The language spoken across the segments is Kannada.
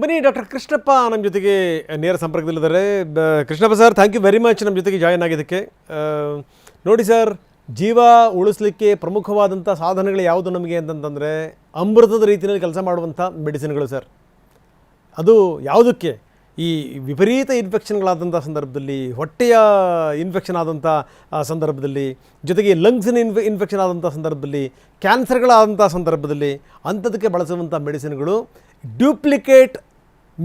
ಬನ್ನಿ ಡಾಕ್ಟರ್ ಕೃಷ್ಣಪ್ಪ ನಮ್ಮ ಜೊತೆಗೆ ನೇರ ಸಂಪರ್ಕದಲ್ಲಿದ್ದಾರೆ. Krishnappa sir, thank you very much ನಮ್ಮ ಜೊತೆಗೆ ಜಾಯಿನ್ ಆಗಿದ್ದಕ್ಕೆ. ನೋಡಿ ಸರ್, ಜೀವ ಉಳಿಸ್ಲಿಕ್ಕೆ ಪ್ರಮುಖವಾದಂಥ ಸಾಧನಗಳು ಯಾವುದು ನಮಗೆ ಅಂತಂತಂದರೆ ಅಮೃತದ ರೀತಿಯಲ್ಲಿ ಕೆಲಸ ಮಾಡುವಂಥ ಮೆಡಿಸಿನ್ಗಳು ಸರ್. ಅದು ಯಾವುದಕ್ಕೆ? ಈ ವಿಪರೀತ ಇನ್ಫೆಕ್ಷನ್ಗಳಾದಂಥ ಸಂದರ್ಭದಲ್ಲಿ, ಹೊಟ್ಟೆಯ ಇನ್ಫೆಕ್ಷನ್ ಆದಂಥ ಸಂದರ್ಭದಲ್ಲಿ, ಜೊತೆಗೆ ಲಂಗ್ಸಿನ ಇನ್ಫೆಕ್ಷನ್ ಆದಂಥ ಸಂದರ್ಭದಲ್ಲಿ, ಕ್ಯಾನ್ಸರ್ಗಳಾದಂಥ ಸಂದರ್ಭದಲ್ಲಿ ಅಂಥದಕ್ಕೆ ಬಳಸುವಂಥ ಮೆಡಿಸಿನ್ಗಳು ಡ್ಯೂಪ್ಲಿಕೇಟ್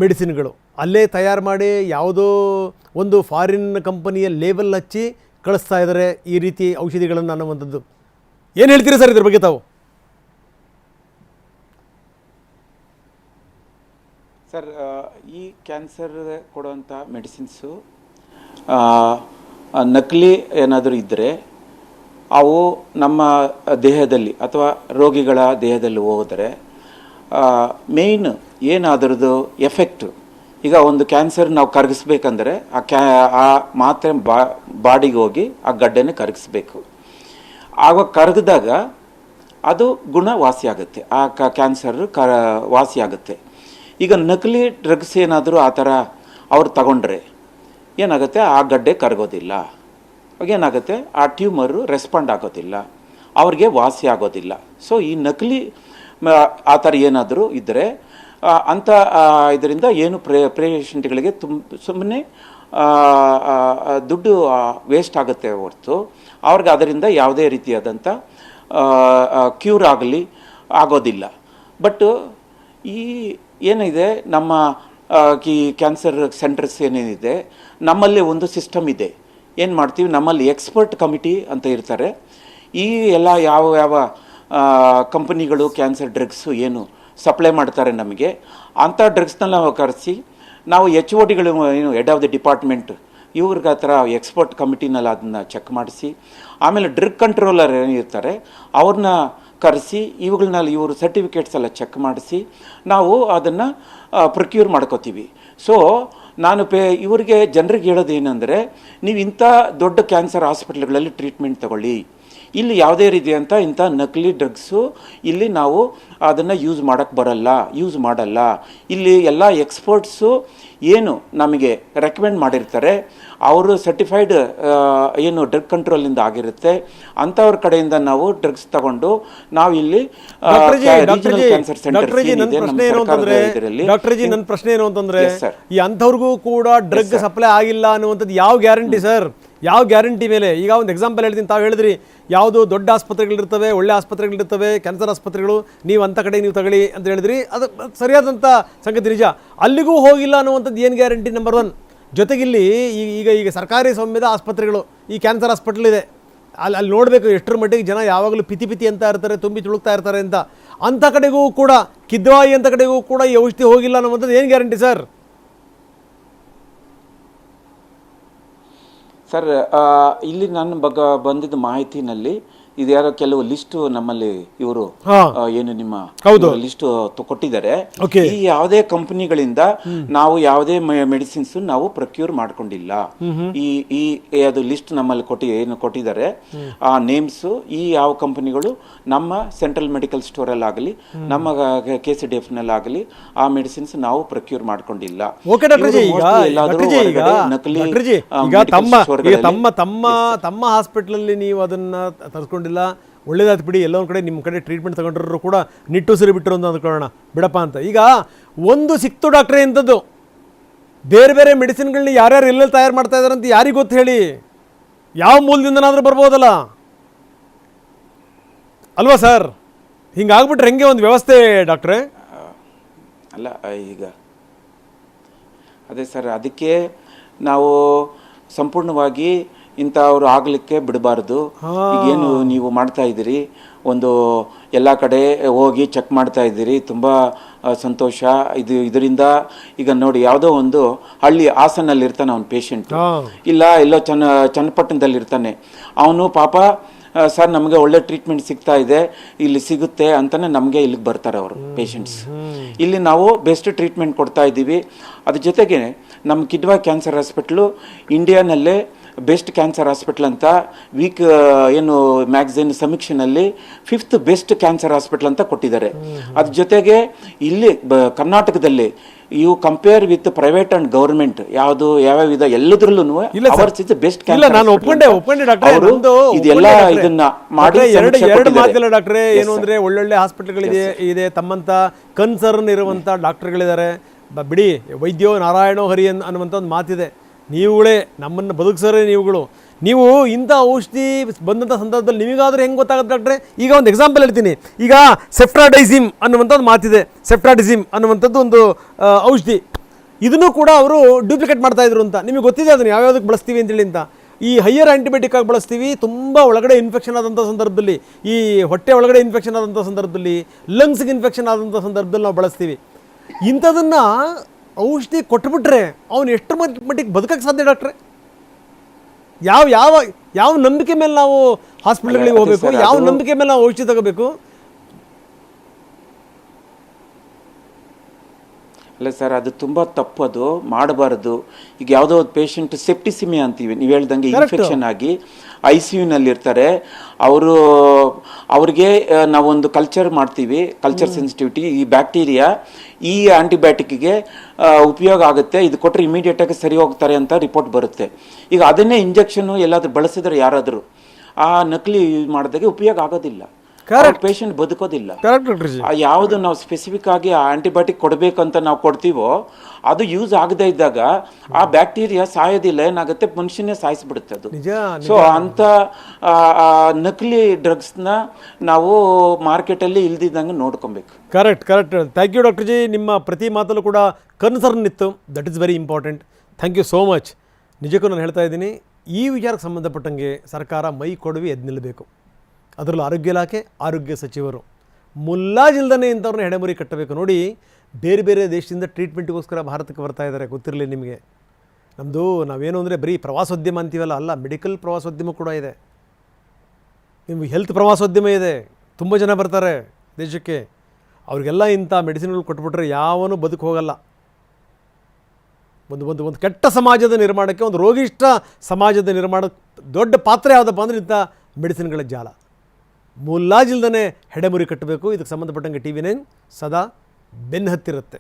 ಮೆಡಿಸಿನ್ಗಳು. ಅಲ್ಲೇ ತಯಾರು ಮಾಡಿ ಯಾವುದೋ ಒಂದು ಫಾರಿನ್ ಕಂಪನಿಯ ಲೇಬಲ್ ಹಚ್ಚಿ ಕಳಿಸ್ತಾ ಇದ್ದಾರೆ ಈ ರೀತಿ ಔಷಧಿಗಳನ್ನು ಅನ್ನುವಂಥದ್ದು. ಏನು ಹೇಳ್ತೀರಿ ಸರ್ ಇದ್ರ ಬಗ್ಗೆ ತಾವು? ಸರ್, ಈ ಕ್ಯಾನ್ಸರ್ ಕೊಡುವಂಥ ಮೆಡಿಸಿನ್ಸು ನಕಲಿ ಏನಾದರೂ ಇದ್ದರೆ ಅವು ನಮ್ಮ ದೇಹದಲ್ಲಿ ಅಥವಾ ರೋಗಿಗಳ ದೇಹದಲ್ಲಿ ಹೋದರೆ ಮೇಯ್ನ್ ಏನಾದ್ರದ್ದು ಎಫೆಕ್ಟು, ಈಗ ಒಂದು ಕ್ಯಾನ್ಸರ್ ನಾವು ಕರಗಿಸ್ಬೇಕಂದ್ರೆ ಆ ಮಾತ್ರೆ ಬಾಡಿಗೆ ಹೋಗಿ ಆ ಗಡ್ಡೆನ ಕರಗಿಸ್ಬೇಕು. ಆವಾಗ ಕರಗಿದಾಗ ಅದು ಗುಣ ವಾಸಿಯಾಗುತ್ತೆ, ಆ ಕ್ಯಾನ್ಸರ್ ವಾಸಿಯಾಗುತ್ತೆ. ಈಗ ನಕಲಿ ಡ್ರಗ್ಸ್ ಏನಾದರೂ ಆ ಥರ ಅವ್ರು ತಗೊಂಡ್ರೆ ಏನಾಗುತ್ತೆ, ಆ ಗಡ್ಡೆ ಕರಗೋದಿಲ್ಲ. ಏನಾಗುತ್ತೆ, ಆ ಟ್ಯೂಮರು ರೆಸ್ಪಾಂಡ್ ಆಗೋದಿಲ್ಲ, ಅವ್ರಿಗೆ ವಾಸಿ ಆಗೋದಿಲ್ಲ. ಸೊ ಈ ನಕಲಿ ಆ ಥರ ಏನಾದರೂ ಇದ್ದರೆ ಅಂಥ ಇದರಿಂದ ಏನು ಪೇಷಂಟ್ಗಳಿಗೆ ಸುಮ್ಮನೆ ದುಡ್ಡು ವೇಸ್ಟ್ ಆಗುತ್ತೆ ಹೊರತು ಅವ್ರಿಗೆ ಅದರಿಂದ ಯಾವುದೇ ರೀತಿಯಾದಂಥ ಕ್ಯೂರ್ ಆಗೋದಿಲ್ಲ. ಬಟ್ ಈ ಏನಿದೆ ನಮ್ಮ ಈ ಕ್ಯಾನ್ಸರ್ ಸೆಂಟರ್ಸ್ ಏನೇನಿದೆ, ನಮ್ಮಲ್ಲಿ ಒಂದು ಸಿಸ್ಟಮ್ ಇದೆ. ಏನು ಮಾಡ್ತೀವಿ, ನಮ್ಮಲ್ಲಿ ಎಕ್ಸ್ಪರ್ಟ್ ಕಮಿಟಿ ಅಂತ ಇರ್ತಾರೆ. ಈ ಎಲ್ಲ ಯಾವ ಕಂಪನಿಗಳು ಕ್ಯಾನ್ಸರ್ ಡ್ರಗ್ಸು ಏನು ಸಪ್ಲೈ ಮಾಡ್ತಾರೆ ನಮಗೆ, ಅಂಥ ಡ್ರಗ್ಸ್ನೆಲ್ಲ ನಾವು ಕರೆಸಿ ನಾವು HODಗಳು ಏನು ಹೆಡ್ ಆಫ್ ದಿ ಡಿಪಾರ್ಟ್ಮೆಂಟ್ ಇವ್ರಿಗೆ ಆ ಥರ ಎಕ್ಸ್ಪರ್ಟ್ ಕಮಿಟಿನಲ್ಲಿ ಅದನ್ನು ಚೆಕ್ ಮಾಡಿಸಿ, ಆಮೇಲೆ ಡ್ರಗ್ ಕಂಟ್ರೋಲರ್ ಏನಿರ್ತಾರೆ ಅವ್ರನ್ನ ಕರೆಸಿ ಇವುಗಳನ್ನೆಲ್ಲ ಇವರು ಸರ್ಟಿಫಿಕೇಟ್ಸ್ ಎಲ್ಲ ಚೆಕ್ ಮಾಡಿಸಿ ನಾವು ಅದನ್ನು ಪ್ರೊಕ್ಯೂರ್ ಮಾಡ್ಕೋತೀವಿ. ಸೊ ನಾನು ಇವರಿಗೆ ಜನರಿಗೆ ಹೇಳೋದು ಏನಂದರೆ, ನೀವು ಇಂಥ ದೊಡ್ಡ ಕ್ಯಾನ್ಸರ್ ಹಾಸ್ಪಿಟ್ಲ್ಗಳಲ್ಲಿ ಟ್ರೀಟ್ಮೆಂಟ್ ತಗೊಳ್ಳಿ. ಇಲ್ಲಿ ಯಾವುದೇ ರೀತಿಯಂಥ ಇಂಥ ನಕಲಿ ಡ್ರಗ್ಸು ಇಲ್ಲಿ ನಾವು ಅದನ್ನು ಯೂಸ್ ಮಾಡಲ್ಲ. ಇಲ್ಲಿ ಎಲ್ಲ ಎಕ್ಸ್ಪರ್ಟ್ಸು ಏನು ನಮಗೆ ರೆಕಮೆಂಡ್ ಮಾಡಿರ್ತಾರೆ, ಅವರು ಸರ್ಟಿಫೈಡ್ ಏನು ಡ್ರಗ್ ಕಂಟ್ರೋಲಿಂದ ಆಗಿರುತ್ತೆ ಅಂಥವ್ರ ಕಡೆಯಿಂದ ನಾವು ಡ್ರಗ್ಸ್ ತಗೊಂಡು ನಾವು ಇಲ್ಲಿ ಕ್ಯಾನ್ಸರ್ ಸೆಂಟರ್. ಡಾಕ್ಟರ್ಜಿ, ನನ್ನ ಪ್ರಶ್ನೆ ಏನು ಅಂತಂದ್ರೆ, ಈ ಅಂಥವ್ರಿಗೂ ಕೂಡ ಡ್ರಗ್ ಸಪ್ಲೈ ಆಗಿಲ್ಲ ಅನ್ನುವಂಥದ್ದು ಯಾವ ಗ್ಯಾರಂಟಿ ಸರ್? ಯಾವ ಗ್ಯಾರಂಟಿ ಮೇಲೆ? ಈಗ ಒಂದು ಎಕ್ಸಾಂಪಲ್ ಹೇಳ್ತೀನಿ. ತಾವು ಹೇಳಿದ್ರಿ ಯಾವುದು ದೊಡ್ಡ ಆಸ್ಪತ್ರೆಗಳಿರ್ತವೆ, ಒಳ್ಳೆ ಆಸ್ಪತ್ರೆಗಳಿರ್ತವೆ, ಕ್ಯಾನ್ಸರ್ ಆಸ್ಪತ್ರೆಗಳು, ನೀವು ಅಂಥ ಕಡೆ ನೀವು ತಗೊಳ್ಳಿ ಅಂತ ಹೇಳಿದ್ರಿ. ಅದು ಸರಿಯಾದಂಥ ಸಂಗತಿ, ನಿಜ. ಅಲ್ಲಿಗೂ ಹೋಗಿಲ್ಲ ಅನ್ನುವಂಥದ್ದು ಏನು ಗ್ಯಾರಂಟಿ? ನಂಬರ್ 1. ಜೊತೆಗಿಲ್ಲಿ ಈಗ ಸರ್ಕಾರಿ ಸ್ವಾಮ್ಯದ ಆಸ್ಪತ್ರೆಗಳು, ಈ ಕ್ಯಾನ್ಸರ್ ಹಾಸ್ಪಿಟಲ್ ಇದೆ, ಅಲ್ಲಿ ನೋಡಬೇಕು ಎಷ್ಟರ ಮಟ್ಟಿಗೆ ಜನ ಯಾವಾಗಲೂ ಪಿತಿ ಅಂತ ಇರ್ತಾರೆ, ತುಂಬಿ ತುಳುಕ್ತಾ ಇರ್ತಾರೆ ಅಂತ. ಅಂಥ ಕಡೆಗೂ ಕೂಡ, ಕಿದ್ವಾಯಿ ಅಂತ ಕಡೆಗೂ ಕೂಡ ಈ ಔಷಧಿ ಹೋಗಿಲ್ಲ ಅನ್ನುವಂಥದ್ದು ಏನು ಗ್ಯಾರಂಟಿ ಸರ್? ಸರ್, ಇಲ್ಲಿ ನನ್ನ ಬಂದಿದ್ದ ಮಾಹಿತಿನಲ್ಲಿ ಇದು ಯಾರೋ ಕೆಲವು ಲಿಸ್ಟ್ ನಮ್ಮಲ್ಲಿ ಇವರು ಏನು ನಿಮ್ಮ ಲಿಸ್ಟ್ ಕೊಟ್ಟಿದ್ದಾರೆ. ಈ ಯಾವುದೇ ಕಂಪನಿಗಳಿಂದ ನಾವು ಯಾವುದೇ ಮೆಡಿಸಿನ್ಸ್ ನಾವು ಪ್ರೊಕ್ಯೂರ್ ಮಾಡ್ಕೊಂಡಿಲ್ಲ. ಈ ಅದು ಲಿಸ್ಟ್ ನಮ್ಮಲ್ಲಿ ಕೊಟ್ಟಿದ್ದಾರೆ, ಆ ನೇಮ್ಸ್. ಈ ಯಾವ ಕಂಪನಿಗಳು ನಮ್ಮ ಸೆಂಟ್ರಲ್ ಮೆಡಿಕಲ್ ಸ್ಟೋರ್ ಅಲ್ಲಿ ಆಗಲಿ, ನಮ್ಮ KCDF ನಲ್ಲಿ ಆಗಲಿ ಆ ಮೆಡಿಸಿನ್ಸ್ ನಾವು ಪ್ರೊಕ್ಯೂರ್ ಮಾಡ್ಕೊಂಡಿಲ್ಲ. ತಮ್ಮ ಹಾಸ್ಪಿಟಲ್ ಅಲ್ಲಿ ನೀವು ಅದನ್ನ ತರಿಸ್ಕೊಂಡಿಲ್ಲ, ಒಳ್ಳೇದಾಯ್ತು ಬಿಡಿ. ಎಲ್ಲೊಂದು ಕಡೆ ನಿಮ್ಮ ಕಡೆ ಟ್ರೀಟ್ಮೆಂಟ್ ತಗೊಂಡ್ರು ಕೂಡ ನಿಟ್ಟುಸಿರು ಬಿಟ್ಟರು ಅಂತ ಅಂದ್ಕೊಳ್ಳೋಣ, ಬಿಡಪ್ಪ ಅಂತ. ಈಗ ಒಂದು ಸಿಕ್ತು ಡಾಕ್ಟ್ರೇ ಇಂಥದ್ದು, ಬೇರೆ ಬೇರೆ ಮೆಡಿಸಿನ್ಗಳನ್ನ ಯಾರ್ಯಾರು ಎಲ್ಲೆಲ್ಲಿ ತಯಾರು ಮಾಡ್ತಾ ಇದಾರೆ ಅಂತ ಯಾರಿಗೆ ಗೊತ್ತು ಹೇಳಿ? ಯಾವ ಮೂಲದಿಂದನಾದ್ರೂ ಬರ್ಬೋದಲ್ಲ ಅಲ್ವಾ ಸರ್? ಹಿಂಗಾಗ್ಬಿಟ್ರೆ ಹೆಂಗೆ ಒಂದು ವ್ಯವಸ್ಥೆ ಡಾಕ್ಟ್ರೇ? ಅಲ್ಲ, ಈಗ ಅದೇ ಸರ್, ಅದಕ್ಕೆ ನಾವು ಸಂಪೂರ್ಣವಾಗಿ ಇಂಥವ್ರು ಆಗಲಿಕ್ಕೆ ಬಿಡಬಾರ್ದು. ಈಗೇನು ನೀವು ಮಾಡ್ತಾ ಇದ್ದೀರಿ, ಒಂದು ಎಲ್ಲ ಕಡೆ ಹೋಗಿ ಚೆಕ್ ಮಾಡ್ತಾ ಇದ್ದೀರಿ, ತುಂಬ ಸಂತೋಷ. ಇದರಿಂದ ಈಗ ನೋಡಿ, ಯಾವುದೋ ಒಂದು ಹಳ್ಳಿ ಹಾಸನಲ್ಲಿ ಇರ್ತಾನೆ ಅವನು ಪೇಷಂಟ್, ಎಲ್ಲೋ ಚನ್ನಪಟ್ಟಣದಲ್ಲಿ ಇರ್ತಾನೆ ಅವನು. ಪಾಪ ಸರ್ ನಮಗೆ ಒಳ್ಳೆ ಟ್ರೀಟ್ಮೆಂಟ್ ಸಿಗ್ತಾ ಇದೆ, ಇಲ್ಲಿ ಸಿಗುತ್ತೆ ಅಂತಾನೆ ನಮಗೆ ಇಲ್ಲಿಗೆ ಬರ್ತಾರೆ ಅವರು ಪೇಷಂಟ್ಸ್. ಇಲ್ಲಿ ನಾವು ಬೆಸ್ಟ್ ಟ್ರೀಟ್ಮೆಂಟ್ ಕೊಡ್ತಾ ಇದ್ದೀವಿ. ಅದ್ರ ಜೊತೆಗೆ ನಮ್ಮ ಕಿಡ್ವಾ ಕ್ಯಾನ್ಸರ್ ಹಾಸ್ಪಿಟ್ಲು ಇಂಡಿಯಾನಲ್ಲೇ ಬೆಸ್ಟ್ ಕ್ಯಾನ್ಸರ್ ಹಾಸ್ಪಿಟಲ್ ಅಂತ ಏನು ಮ್ಯಾಗಝಿನ್ ಸಮೀಕ್ಷೆನಲ್ಲಿ 5th ಬೆಸ್ಟ್ ಕ್ಯಾನ್ಸರ್ ಹಾಸ್ಪಿಟಲ್ ಅಂತ ಕೊಟ್ಟಿದ್ದಾರೆ. ಅದ್ರ ಜೊತೆಗೆ ಇಲ್ಲಿ ಕರ್ನಾಟಕದಲ್ಲಿ you compare with private and government ಯಾವ್ಯಾವ ಇದೆ ಎಲ್ಲದ್ರಲ್ಲೂ ಬೆಸ್ಟ್ ಇಲ್ಲ, ನಾನು ಒಪ್ಕೊಂಡೆ ಡಾಕ್ಟ್ರೆ. ಇದೆಲ್ಲ ಇದನ್ನ ಮಾಡಿ ಎರಡು ಮಾತಿಲ್ಲ ಡಾಕ್ಟ್ರೆ. ಏನು ಅಂದ್ರೆ ಒಳ್ಳೊಳ್ಳೆ ಹಾಸ್ಪಿಟಲ್ಗಳಿದೆ ಇದೆ, ತಮ್ಮಂತ ಕನ್ಸರ್ನ್ ಇರುವಂತ ಡಾಕ್ಟರ್ಗಳಿದ್ದಾರೆ. ಬಿಡಿ, ವೈದ್ಯೋ ನಾರಾಯಣೋ ಹರಿ ಅನ್ನುವಂಥ ಒಂದು ಮಾತಿದೆ. ನೀವುಗಳೇ ನಮ್ಮನ್ನು ಬದುಕಿಸೋರೇ ನೀವುಗಳು. ನೀವು ಇಂಥ ಔಷಧಿ ಬಂದಂಥ ಸಂದರ್ಭದಲ್ಲಿ ನಿಮಗಾದರೂ ಹೆಂಗೆ ಗೊತ್ತಾಗುತ್ತೆ ಡಾಕ್ಟ್ರೆ? ಈಗ ಒಂದು ಎಕ್ಸಾಂಪಲ್ ಹೇಳ್ತೀನಿ. ಈಗ ಸೆಫ್ಟ್ರಾಡೈಸಿಮ್ ಅನ್ನುವಂಥ ಒಂದು ಮಾತಿದೆ. ಸೆಫ್ಟ್ರಾಡಿಸಿಮ್ ಅನ್ನುವಂಥದ್ದು ಒಂದು ಔಷಧಿ. ಇದನ್ನು ಕೂಡ ಅವರು ಡೂಪ್ಲಿಕೇಟ್ ಮಾಡ್ತಾಯಿದ್ರು ಅಂತ ನಿಮಗೆ ಗೊತ್ತಿದೆ. ಅದನ್ನು ಯಾವ್ಯಾವುದಕ್ಕೆ ಬಳಸ್ತೀವಿ ಅಂತೇಳಿ ಅಂತ. ಈ ಹೈಯರ್ ಆ್ಯಂಟಿಬಯೋಟಿಕ್ ಆಗಿ ಬಳಸ್ತೀವಿ ತುಂಬ ಒಳಗಡೆ ಇನ್ಫೆಕ್ಷನ್ ಆದಂಥ ಸಂದರ್ಭದಲ್ಲಿ, ಈ ಹೊಟ್ಟೆ ಒಳಗಡೆ ಇನ್ಫೆಕ್ಷನ್ ಆದಂಥ ಸಂದರ್ಭದಲ್ಲಿ, ಲಂಗ್ಸ್ಗೆ ಇನ್ಫೆಕ್ಷನ್ ಆದಂಥ ಸಂದರ್ಭದಲ್ಲಿ ನಾವು ಬಳಸ್ತೀವಿ. ಇಂಥದನ್ನು ಔಷಧಿ ಕೊಟ್ಬಿಟ್ರೆ ಅವನು ಎಷ್ಟು ಮಟ್ಟಿಗೆ ಬದುಕಕ್ಕೆ ಸಾಧ್ಯ ಡಾಕ್ಟ್ರೆ? ಯಾವ ಯಾವ ಯಾವ ನಂಬಿಕೆ ಮೇಲೆ ನಾವು ಹಾಸ್ಪಿಟಲ್ಗಳಿಗೆ ಹೋಗಬೇಕು? ಯಾವ ನಂಬಿಕೆ ಮೇಲೆ ನಾವು ಔಷಧಿ ತಗೋಬೇಕು? ಅಲ್ಲ ಸರ್, ಅದು ತುಂಬ ತಪ್ಪು. ಅದು ಮಾಡಬಾರ್ದು. ಈಗ ಯಾವುದೋ ಒಂದು ಪೇಷಂಟ್ ಸೆಪ್ಟಿಸಿಮಿಯಾ ಅಂತೀವಿ, ನೀವು ಹೇಳ್ದಂಗೆ ಇನ್ಫೆಕ್ಷನ್ ಆಗಿ ICU ಇರ್ತಾರೆ. ಅವ್ರಿಗೆ ನಾವೊಂದು ಕಲ್ಚರ್ ಮಾಡ್ತೀವಿ, ಕಲ್ಚರ್ ಸೆನ್ಸಿಟಿವಿಟಿ. ಈ ಬ್ಯಾಕ್ಟೀರಿಯಾ ಈ ಆಂಟಿಬಯೋಟಿಕ್ಗೆ ಉಪಯೋಗ ಆಗುತ್ತೆ, ಇದು ಕೊಟ್ಟರೆ ಇಮಿಡಿಯೇಟಾಗಿ ಸರಿ ಹೋಗ್ತಾರೆ ಅಂತ ರಿಪೋರ್ಟ್ ಬರುತ್ತೆ. ಈಗ ಅದನ್ನೇ ಇಂಜೆಕ್ಷನ್ನು ಎಲ್ಲಾದರೂ ಬಳಸಿದ್ರೆ ಯಾರಾದರೂ ಆ ನಕಲಿ ಮಾಡಿದಾಗೆ ಉಪಯೋಗ ಆಗೋದಿಲ್ಲ, ಪೇಷಂಟ್ ಬದುಕೋದಿಲ್ಲ. ಯಾವುದು ನಾವು ಸ್ಪೆಸಿಫಿಕ್ ಆಗಿ ಆಂಟಿಬಯೋಟಿಕ್ ಕೊಡಬೇಕಂತ ನಾವು ಕೊಡ್ತೀವೋ ಅದು ಯೂಸ್ ಆಗದೇ ಇದ್ದಾಗ ಆ ಬ್ಯಾಕ್ಟೀರಿಯಾ ಸಾಯೋದಿಲ್ಲ, ಏನಾಗುತ್ತೆ, ಮನುಷ್ಯನೇ ಸಾಯಿಸ್ಬಿಡುತ್ತೆ ಅದು. ಸೊ ಅಂತ ನಕಲಿ ಡ್ರಗ್ಸ್ನ ನಾವು ಮಾರ್ಕೆಟಲ್ಲಿ ಇಲ್ದಿದ್ದಂಗೆ ನೋಡ್ಕೊಬೇಕು. Correct. Thank you doctor ji. ನಿಮ್ಮ ಪ್ರತಿ ಮಾತಲ್ಲೂ ಕೂಡ ಕನ್ಸರ್ನ್ ಇತ್ತು. That is very important. Thank you so much. ನಿಜಕ್ಕೂ ನಾನು ಹೇಳ್ತಾ ಇದ್ದೀನಿ, ಈ ವಿಚಾರಕ್ಕೆ ಸಂಬಂಧಪಟ್ಟಂಗೆ ಸರ್ಕಾರ ಮೈ ಕೊಡವಿ ಎದ್ದು ನಿಲ್ಲಬೇಕು. ಅದರಲ್ಲೂ ಆರೋಗ್ಯ ಇಲಾಖೆ, ಆರೋಗ್ಯ ಸಚಿವರು ಮುಲ್ಲಾಜಿಲ್ದನೇ ಇಂಥವ್ರನ್ನ ಹೆಡೆಮುರಿ ಕಟ್ಟಬೇಕು. ನೋಡಿ, ಬೇರೆ ಬೇರೆ ದೇಶದಿಂದ ಟ್ರೀಟ್ಮೆಂಟ್ಗೋಸ್ಕರ ಭಾರತಕ್ಕೆ ಬರ್ತಾ ಇದ್ದಾರೆ, ಗೊತ್ತಿರಲಿ ನಿಮಗೆ. ನಾವೇನು ಅಂದರೆ ಬರೀ ಪ್ರವಾಸೋದ್ಯಮ ಅಂತೀವಲ್ಲ, ಅಲ್ಲ, ಮೆಡಿಕಲ್ ಪ್ರವಾಸೋದ್ಯಮ ಕೂಡ ಇದೆ, ನಿಮಗೆ ಹೆಲ್ತ್ ಪ್ರವಾಸೋದ್ಯಮ ಇದೆ. ತುಂಬ ಜನ ಬರ್ತಾರೆ ದೇಶಕ್ಕೆ. ಅವ್ರಿಗೆಲ್ಲ ಇಂಥ ಮೆಡಿಸಿನ್ಗಳು ಕೊಟ್ಬಿಟ್ರೆ ಯಾವನೂ ಬದುಕು ಹೋಗಲ್ಲ. ಒಂದು ಕೆಟ್ಟ ಸಮಾಜದ ನಿರ್ಮಾಣಕ್ಕೆ, ಒಂದು ರೋಗಿಷ್ಠ ಸಮಾಜದ ನಿರ್ಮಾಣಕ್ಕೆ ದೊಡ್ಡ ಪಾತ್ರ ಯಾವುದಪ್ಪ ಅಂದರೆ ಇಂಥ ಮೆಡಿಸಿನ್ಗಳ ಜಾಲ. ಮುಲ್ಲಾಜಿಲ್ದನೇ ಹೆಡೆಮುರಿ ಕಟ್ಟಬೇಕು. ಇದಕ್ಕೆ ಸಂಬಂಧಪಟ್ಟಂಗೆ TV9 ಸದಾ ಬೆನ್ನು ಹತ್ತಿರುತ್ತೆ.